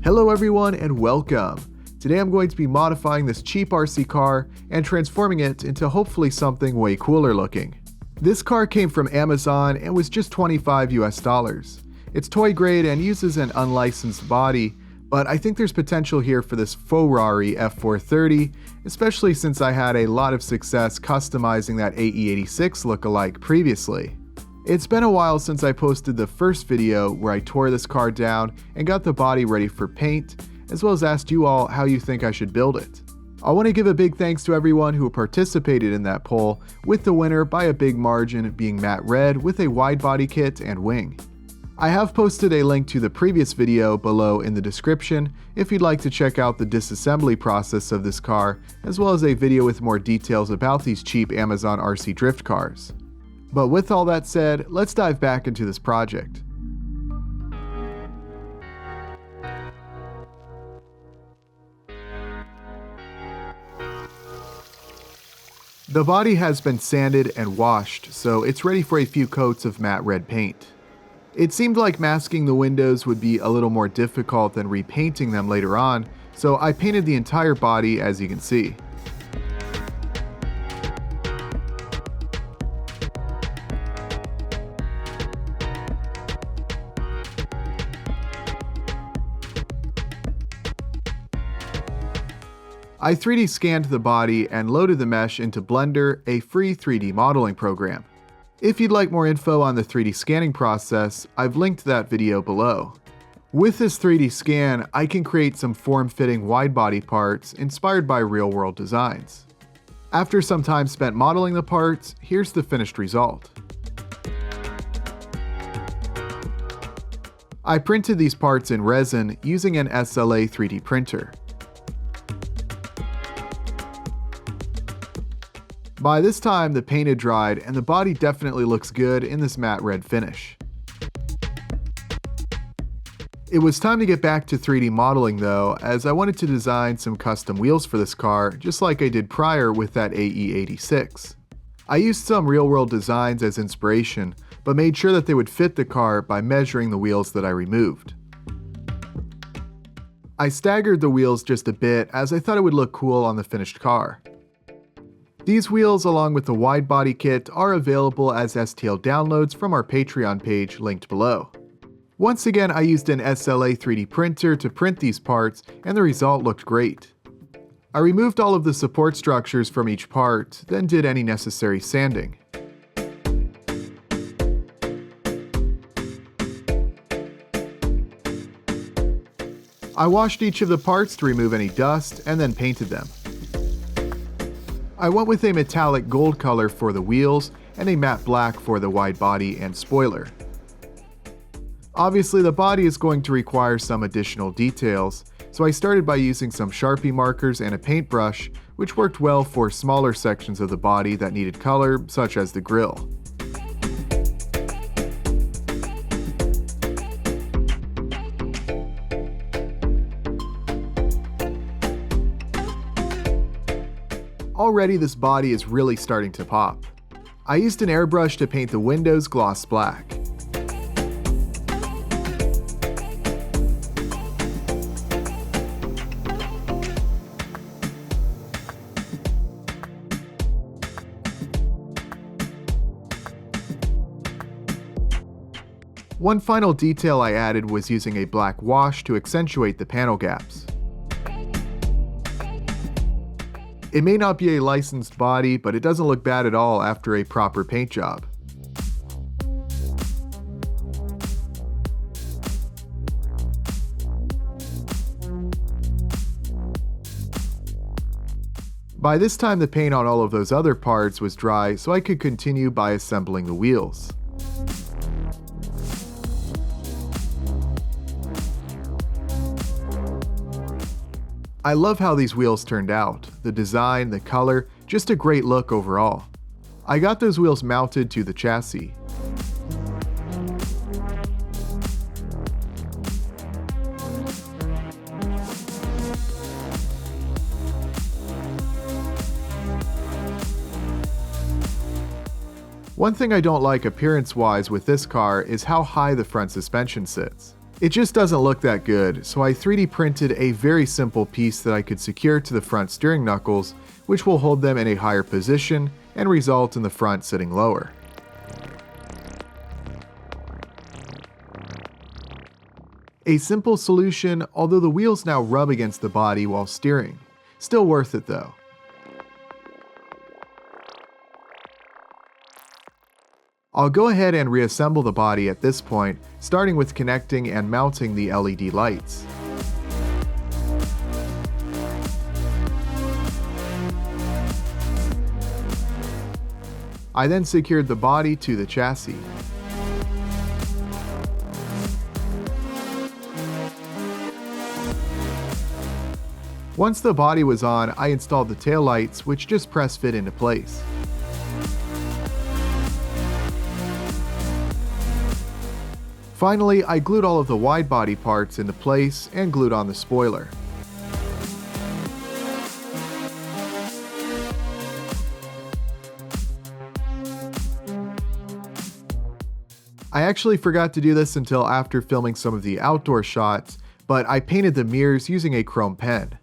Hello everyone and welcome! Today I'm going to be modifying this cheap RC car and transforming it into hopefully something way cooler looking. This car came from Amazon and was just $25 US. It's toy grade and uses an unlicensed body, but I think there's potential here for this Ferrari F430, especially since I had a lot of success customizing that AE86 lookalike previously. It's been a while since I posted the first video where I tore this car down and got the body ready for paint, as well as asked you all how you think I should build it. I want to give a big thanks to everyone who participated in that poll, with the winner by a big margin being Matte Red with a wide body kit and wing. I have posted a link to the previous video below in the description if you'd like to check out the disassembly process of this car, as well as a video with more details about these cheap Amazon RC drift cars. But with all that said, let's dive back into this project. The body has been sanded and washed, so it's ready for a few coats of matte red paint. It seemed like masking the windows would be a little more difficult than repainting them later on, so I painted the entire body, as you can see. I 3D scanned the body and loaded the mesh into Blender, a free 3D modeling program. If you'd like more info on the 3D scanning process, I've linked that video below. With this 3D scan, I can create some form-fitting wide-body parts inspired by real-world designs. After some time spent modeling the parts, here's the finished result. I printed these parts in resin using an SLA 3D printer. By this time, the paint had dried and the body definitely looks good in this matte red finish. It was time to get back to 3D modeling though, as I wanted to design some custom wheels for this car, just like I did prior with that AE86. I used some real-world designs as inspiration, but made sure that they would fit the car by measuring the wheels that I removed. I staggered the wheels just a bit as I thought it would look cool on the finished car. These wheels, along with the wide body kit, are available as STL downloads from our Patreon page linked below. Once again, I used an SLA 3D printer to print these parts, and the result looked great. I removed all of the support structures from each part, then did any necessary sanding. I washed each of the parts to remove any dust, and then painted them. I went with a metallic gold color for the wheels and a matte black for the wide body and spoiler. Obviously, the body is going to require some additional details, so I started by using some Sharpie markers and a paintbrush, which worked well for smaller sections of the body that needed color, such as the grille. Already this body is really starting to pop. I used an airbrush to paint the windows gloss black. One final detail I added was using a black wash to accentuate the panel gaps. It may not be a licensed body, but it doesn't look bad at all after a proper paint job. By this time, the paint on all of those other parts was dry, so I could continue by assembling the wheels. I love how these wheels turned out. The design, the color, just a great look overall. I got those wheels mounted to the chassis. One thing I don't like appearance-wise with this car is how high the front suspension sits. It just doesn't look that good, so I 3D printed a very simple piece that I could secure to the front steering knuckles, which will hold them in a higher position and result in the front sitting lower. A simple solution, although the wheels now rub against the body while steering. Still worth it though. I'll go ahead and reassemble the body at this point, starting with connecting and mounting the LED lights. I then secured the body to the chassis. Once the body was on, I installed the taillights, which just press fit into place. Finally, I glued all of the wide body parts into place and glued on the spoiler. I actually forgot to do this until after filming some of the outdoor shots, but I painted the mirrors using a chrome pen.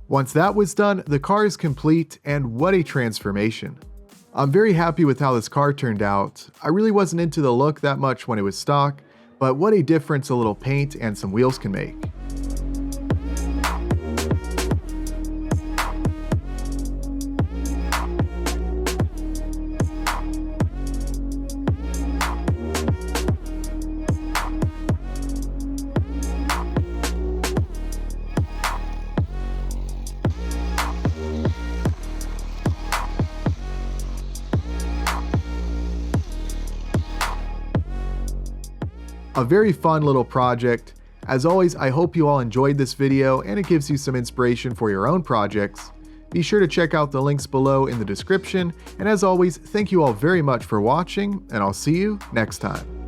Once that was done, the car is complete, and what a transformation. I'm very happy with how this car turned out. I really wasn't into the look that much when it was stock, but what a difference a little paint and some wheels can make. A very fun little project. As always, I hope you all enjoyed this video and it gives you some inspiration for your own projects. Be sure to check out the links below in the description, and as always, thank you all very much for watching, and I'll see you next time.